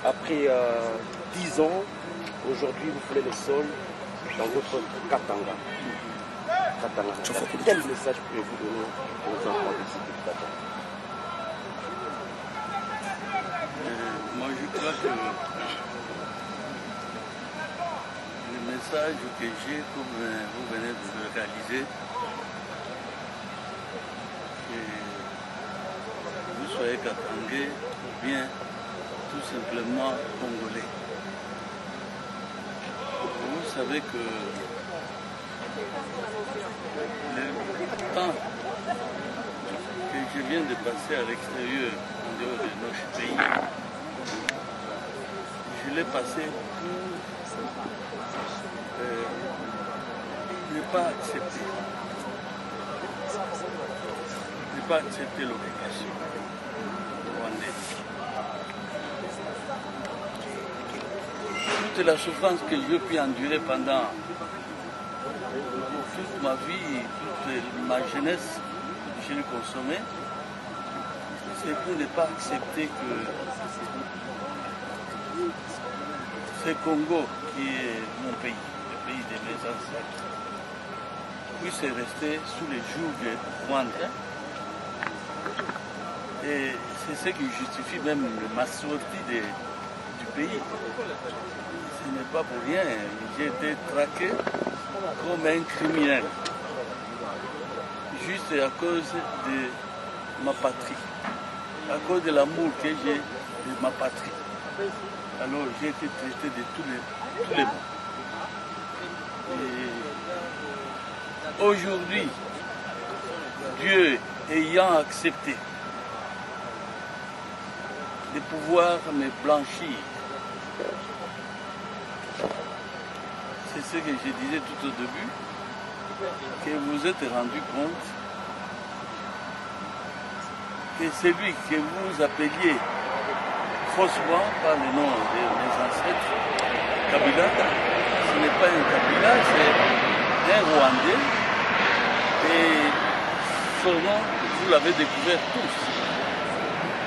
Après 10 ans, aujourd'hui vous foulez le sol dans votre Katanga. Quel message pouvez-vous donner aux enfants de ce dictateur? Moi je crois que le message que j'ai, comme vous venez de le réaliser, que vous soyez Katangais ou bien tout simplement congolais. Vous savez que le temps que je viens de passer à l'extérieur, en dehors de notre pays, je l'ai passé pour ne pas accepter. Ne pas accepter l'occupation rwandaise. Toute la souffrance que j'ai pu endurer pendant toute ma vie, toute ma jeunesse, je l'ai consommée, c'est pour ne pas accepter que ce Congo, qui est mon pays, le pays de mes ancêtres, puisse rester sous les jougs de Rwanda. Et c'est ce qui justifie même ma sortie du pays. Ce n'est pas pour rien, j'ai été traqué comme un criminel, juste à cause de ma patrie, à cause de l'amour que j'ai de ma patrie. Alors j'ai été traité de tous les maux. Et aujourd'hui, Dieu ayant accepté de pouvoir me blanchir, c'est ce que je disais tout au début, que vous êtes rendu compte que celui que vous appeliez faussement par le nom de mes ancêtres, Kabila, ce n'est pas un Kabila, c'est un Rwandais. Et son nom, vous l'avez découvert tous.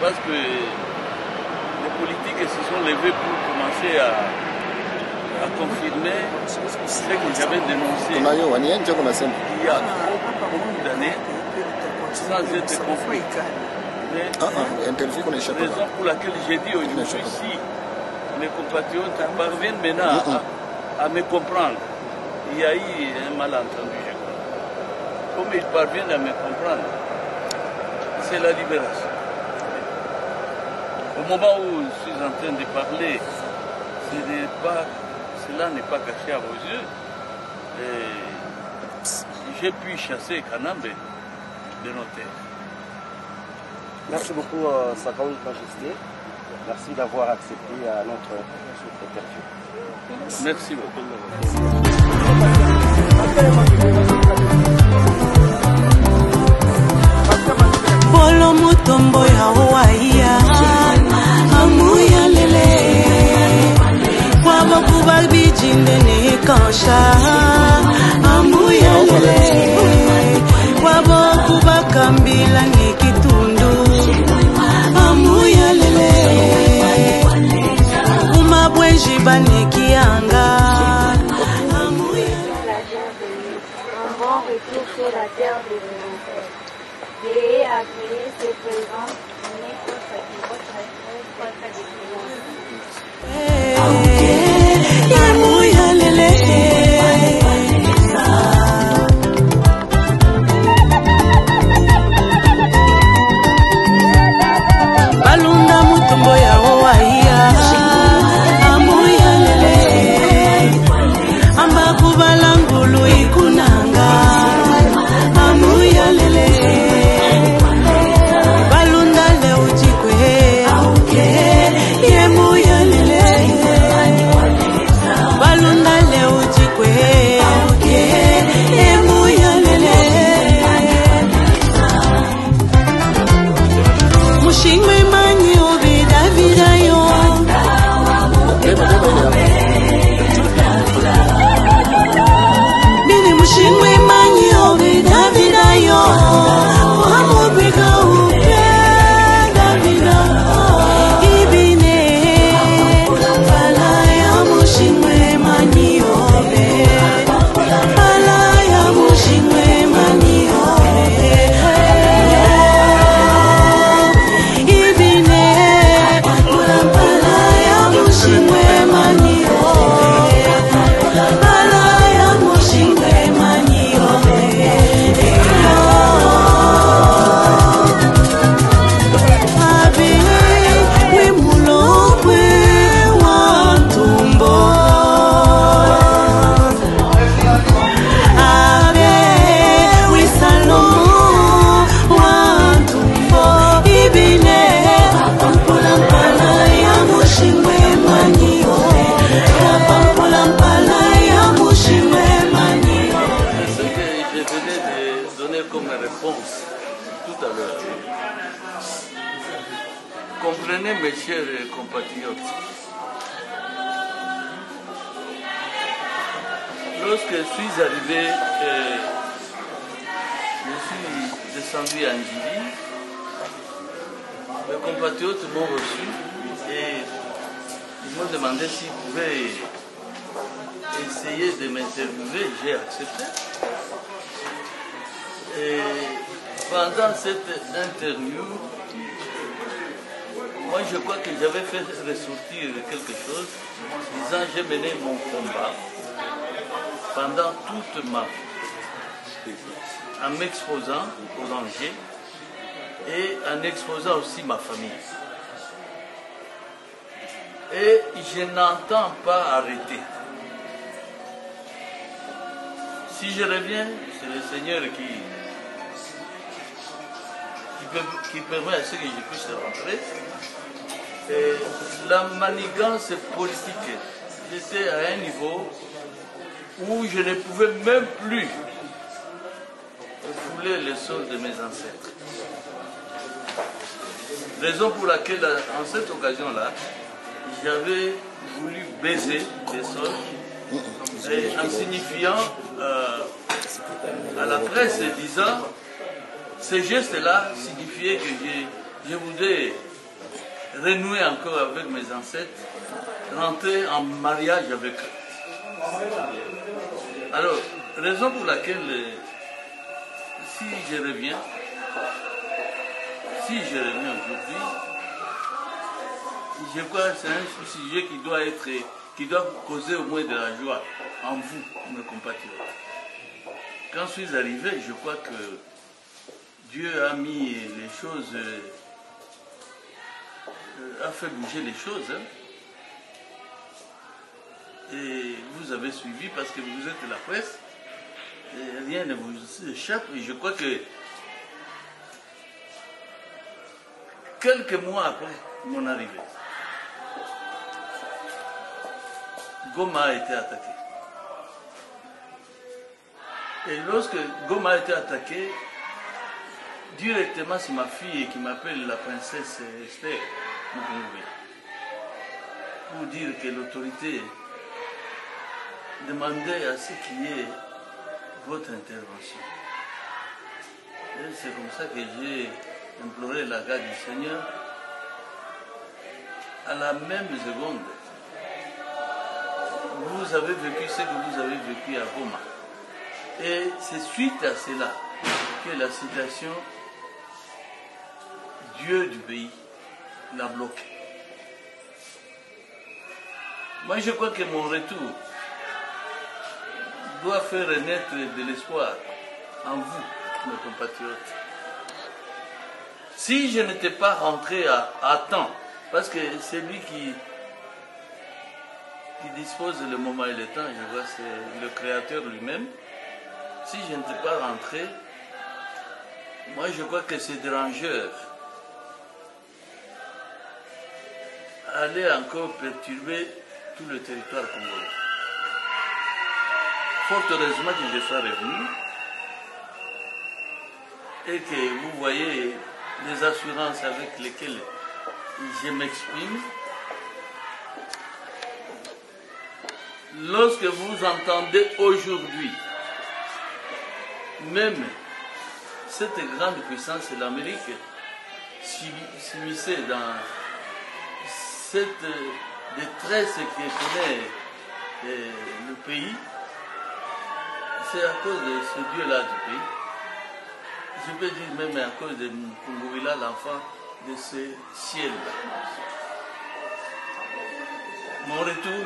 Parce que les politiques se sont levés pour commencer à a confirmé ce que j'avais dénoncé il y a beaucoup d'années, sans être compris. Mais raison pour laquelle j'ai dit aujourd'hui, si mes compatriotes parviennent maintenant à me comprendre, il y a eu un malentendu, je crois. Comme ils parviennent à me comprendre, c'est la libération. Au moment où je suis en train de parler, cela n'est pas caché à vos yeux. J'ai pu chasser Kanambe de nos terres. Merci beaucoup, Sa Grande Majesté. Merci d'avoir accepté notre interview. Merci beaucoup. Polo mutombo ya Hawaii, amuya lele. Wabo kuba bijinde ne kansha, amuya lele. Wabo kuba kambila ne kitundu, amuya lele. Umabwenji bane kianga, amuya. Un bon retour sur la terre de vos ancêtres. Et accueillir ce présent, Balunda mutombo ya Hawaii, amuya lele. Amba kubalangulu ikunanga, amuya lele. Balunda le ujikwe, yemuya lele. Balunda le ujikwe, yemuya lele. Mushingwe manyi obida vida yo. Bini mushingwe manyi obida vida yo. Muhamubika upe Davida. Ibine pala ya mushingwe manyi obe. Pala ya mushingwe manyi obe. Ibine pala ya mushingwe manyi obe. Pala ya mushingwe manyi obe. Abe we mulokwe wa ntumbo. Abe we Salomo wa ntumbo. Ibine pampula ya mushingwe manyi obe. Pampula ya mushingwe manyi obe. Ce que je venais de donner comme réponse tout à l'heure. Comprenez, mes chers compatriotes, lorsque je suis arrivé, je suis descendu à Ndjili, mes compatriotes m'ont reçu et ils m'ont demandé s'ils pouvaient essayer de m'interviewer. J'ai accepté. Et pendant cette interview, moi je crois que j'avais fait ressortir quelque chose, disant j'ai mené mon combat pendant toute ma vie, en m'exposant aux dangers et en exposant aussi ma famille. Et je n'entends pas arrêter. Si je reviens, c'est le Seigneur qui permet à ce que je puisse rentrer. Et la manigance politique, j'étais à un niveau où je ne pouvais même plus fouler le sol de mes ancêtres. Raison pour laquelle, en cette occasion-là, j'avais voulu baiser les sols et en signifiant à la presse disant ce geste-là signifiait que je voulais renouer encore avec mes ancêtres, rentrer en mariage avec eux. Alors, raison pour laquelle, si je reviens aujourd'hui, je crois que c'est un sujet qui doit causer au moins de la joie en vous, mes compatriotes. Quand je suis arrivé, je crois que Dieu a mis les choses, a fait bouger les choses. Hein. Et vous avez suivi parce que vous êtes la presse. Et rien ne vous échappe. Et je crois que quelques mois après mon arrivée, Goma a été attaqué. Et lorsque Goma a été attaqué, directement c'est ma fille qui m'appelle la princesse Esther Mukungwe, pour dire que l'autorité demandait à ce qu'il y ait votre intervention. Et c'est comme ça que j'ai imploré la grâce du Seigneur. À la même seconde, vous avez vécu ce que vous avez vécu à Goma. Et c'est suite à cela que la situation, Dieu du pays, l'a bloqué. Moi, je crois que mon retour doit faire renaître de l'espoir en vous, mes compatriotes. Si je n'étais pas rentré à temps, parce que c'est lui qui dispose le moment et le temps, je vois, c'est le Créateur lui-même. Si je n'étais pas rentré, moi je crois que ces dérangeurs allaient encore perturber tout le territoire congolais. Fort heureusement que je sois revenu et que vous voyez les assurances avec lesquelles je m'exprime. Lorsque vous entendez aujourd'hui, même cette grande puissance, l'Amérique, s'immiscer dans cette détresse qui connaît le pays, c'est à cause de ce Dieu-là du pays. Je peux dire même à cause de Mukungwe, l'enfant de ce ciel-là. Mon retour,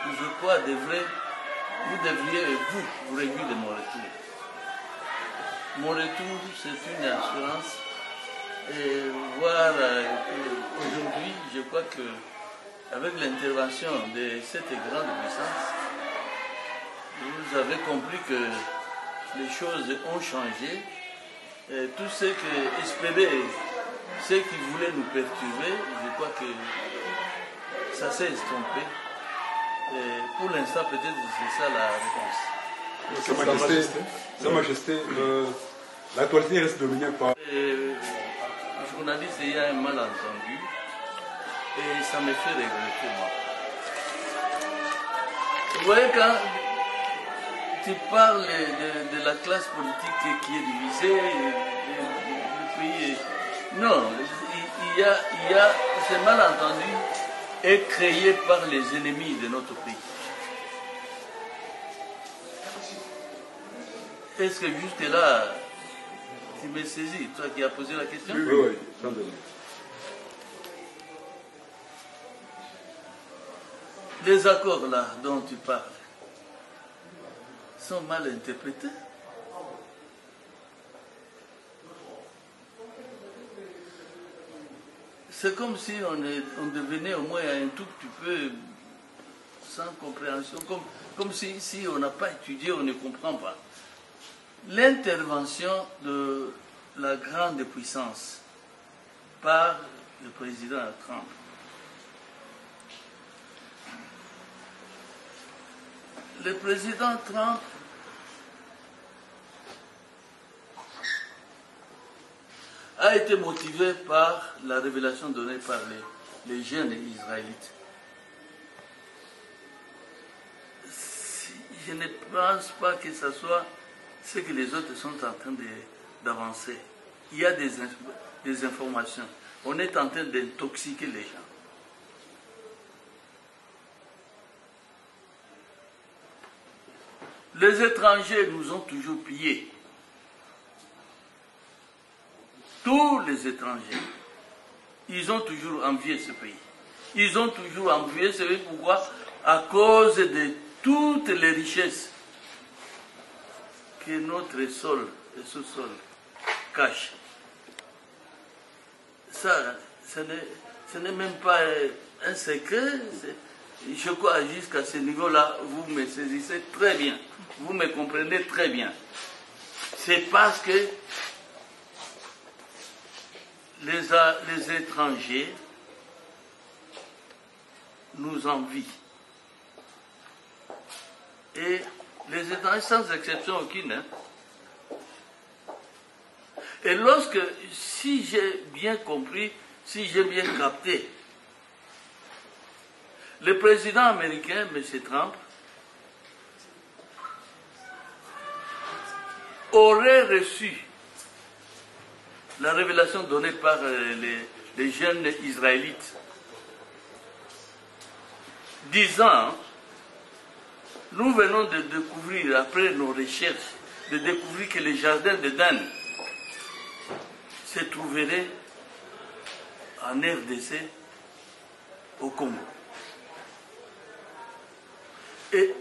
je crois, vous devriez, vous réjouir de mon retour. Mon retour, c'est une assurance. Et voir aujourd'hui, je crois que avec l'intervention de cette grande puissance, vous avez compris que les choses ont changé. Et tout ce qui espérait, ce qui voulait nous perturber, je crois que ça s'est estompé. Et pour l'instant, peut-être c'est ça la réponse. Sa Majesté, l'actualité reste dominée par... Journaliste, il y a un malentendu et ça me fait regretter moi. Vous voyez, quand tu parles de la classe politique qui est divisée, le pays est... Non, il y a ce malentendu est créé par les ennemis de notre pays. Est-ce que jusque-là, tu me saisis, toi qui as posé la question? Oui, sans doute. Les accords là dont tu parles sont mal interprétés. C'est comme si on devenait au moins un tout petit peu sans compréhension, comme si on n'a pas étudié, on ne comprend pas. L'intervention de la grande puissance par le président Trump le président Trump a été motivé par la révélation donnée par les jeunes israélites. Je ne pense pas que ce soit ce que les autres sont en train d'avancer. Il y a des informations. On est en train d'intoxiquer les gens. Les étrangers nous ont toujours pillés. Tous les étrangers, ils ont toujours envié ce pays. Ils ont toujours envié ce pays. Pourquoi? À cause de toutes les richesses que notre sol et sous-sol cachent. Ça, ce n'est même pas un secret. Je crois jusqu'à ce niveau-là, vous me saisissez très bien. Vous me comprenez très bien. C'est parce que les étrangers nous envient. Et les étrangers, sans exception aucune. Hein. Et lorsque, si j'ai bien compris, si j'ai bien capté, le président américain, M. Trump, aurait reçu la révélation donnée par les jeunes Israélites, disant, nous venons de découvrir, après nos recherches, de découvrir que les jardins d'Éden se trouveraient en RDC, au Congo. Et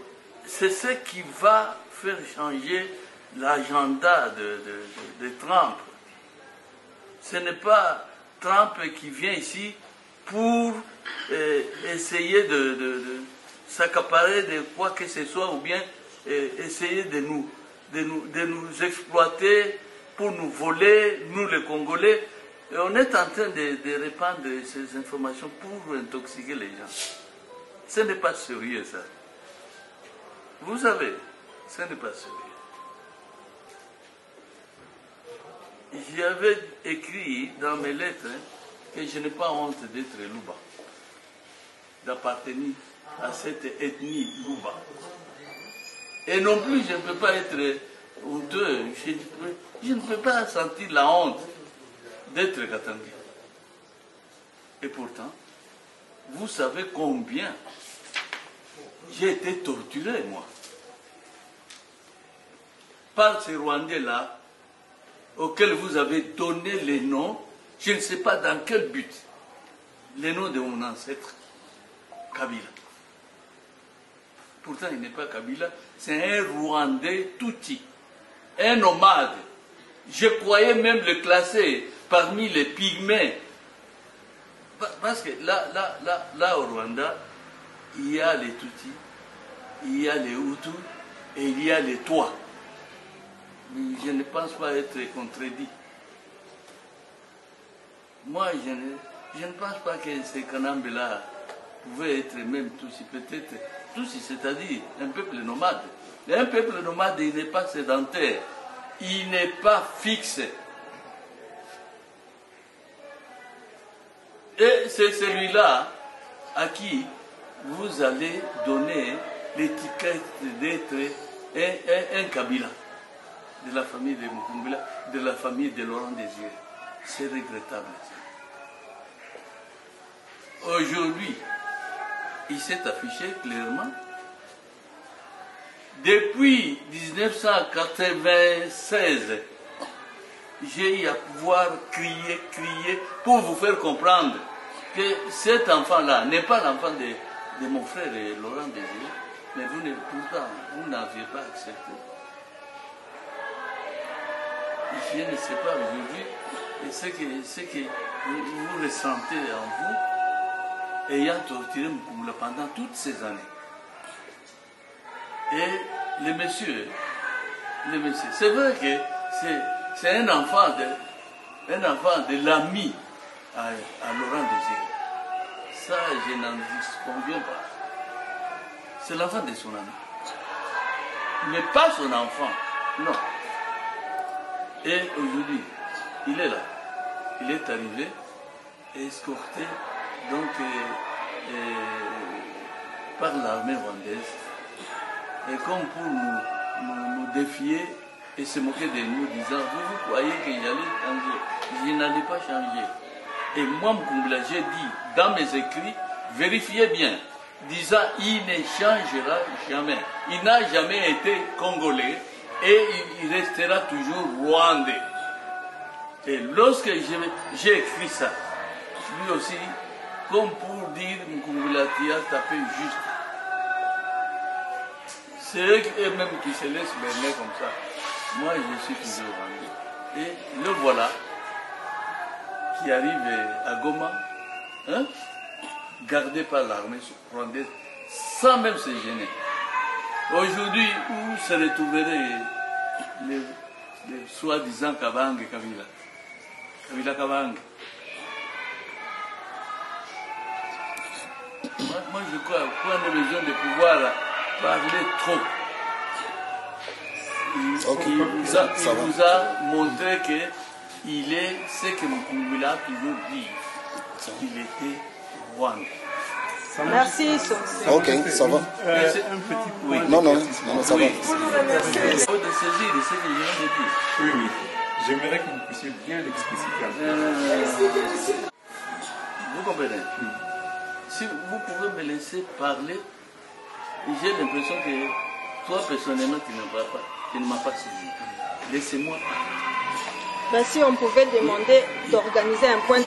c'est ce qui va faire changer l'agenda de Trump. Ce n'est pas Trump qui vient ici pour essayer de s'accaparer de quoi que ce soit ou bien essayer de nous exploiter pour nous voler, nous les Congolais. Et on est en train de répandre ces informations pour intoxiquer les gens. Ce n'est pas sérieux ça. Vous savez, ce n'est pas sérieux. J'avais écrit dans mes lettres que je n'ai pas honte d'être Luba, d'appartenir à cette ethnie Luba. Et non plus, je ne peux pas être honteux, je ne peux pas sentir la honte d'être Katanga. Et pourtant, vous savez combien j'ai été torturé, moi, par ces Rwandais-là, auxquels vous avez donné les noms, je ne sais pas dans quel but, les noms de mon ancêtre, Kabila. Pourtant, il n'est pas Kabila, c'est un Rwandais Tutsi, un nomade. Je croyais même le classer parmi les pygmées. Parce que là au Rwanda, il y a les Tutsis, il y a les Hutus et il y a les Tois. Je ne pense pas être contredit. Moi, je ne pense pas que ces Kanambé-là pouvaient être même Tutsis. Peut-être Tutsis, c'est-à-dire un peuple nomade. Mais un peuple nomade, il n'est pas sédentaire. Il n'est pas fixe. Et c'est celui-là à qui vous allez donner l'étiquette d'être un Kabila, de la famille de Mukumbila, de la famille de Laurent Désiré. C'est regrettable. Aujourd'hui, il s'est affiché clairement. Depuis 1996, j'ai eu à pouvoir crier pour vous faire comprendre que cet enfant-là n'est pas l'enfant de mon frère Laurent Désiré, mais pourtant, vous n'aviez pas accepté. Je ne sais pas aujourd'hui ce que vous ressentez en vous, ayant torturé Mukungula pendant toutes ces années. Et le monsieur, c'est vrai que c'est un enfant de l'ami à Laurent Désiré. Ça, je n'en conviens pas. C'est l'enfant de son ami. Mais pas son enfant, non. Et aujourd'hui, il est là. Il est arrivé, escorté donc, par l'armée rwandaise. Et comme pour nous défier et se moquer de nous, disant, vous croyez que j'allais changer? Je n'allais pas changer. Et moi, Mukungula, j'ai dit dans mes écrits, vérifiez bien, disant il ne changera jamais. Il n'a jamais été congolais et il restera toujours rwandais. Et lorsque j'ai écrit ça, lui aussi, comme pour dire Mkungulati a tapé juste. C'est eux-mêmes qui se laissent berner comme ça. Moi, je suis toujours rwandais. Et le voilà, qui arrive à Goma, hein, gardé par l'armée rwandaise, sans même se gêner. Aujourd'hui, où se retrouveraient les soi-disant Kabang et Kabila? Kabila Kabang. Moi, je crois qu'on a besoin de pouvoir parler trop. Il vous a montré qu'il est ce que Mukungula a toujours dit. Il était rwandais. Merci. Ok, ça va. Un petit oui. Non, ça va. Il faut de saisir de ce que je viens de dire. Oui, oui. J'aimerais que vous puissiez bien l'expliciter. Vous comprenez? Si vous pouvez me laisser parler, j'ai l'impression que toi personnellement tu ne m'as pas saisi. Laissez-moi parler. Si on pouvait demander d'organiser un point de...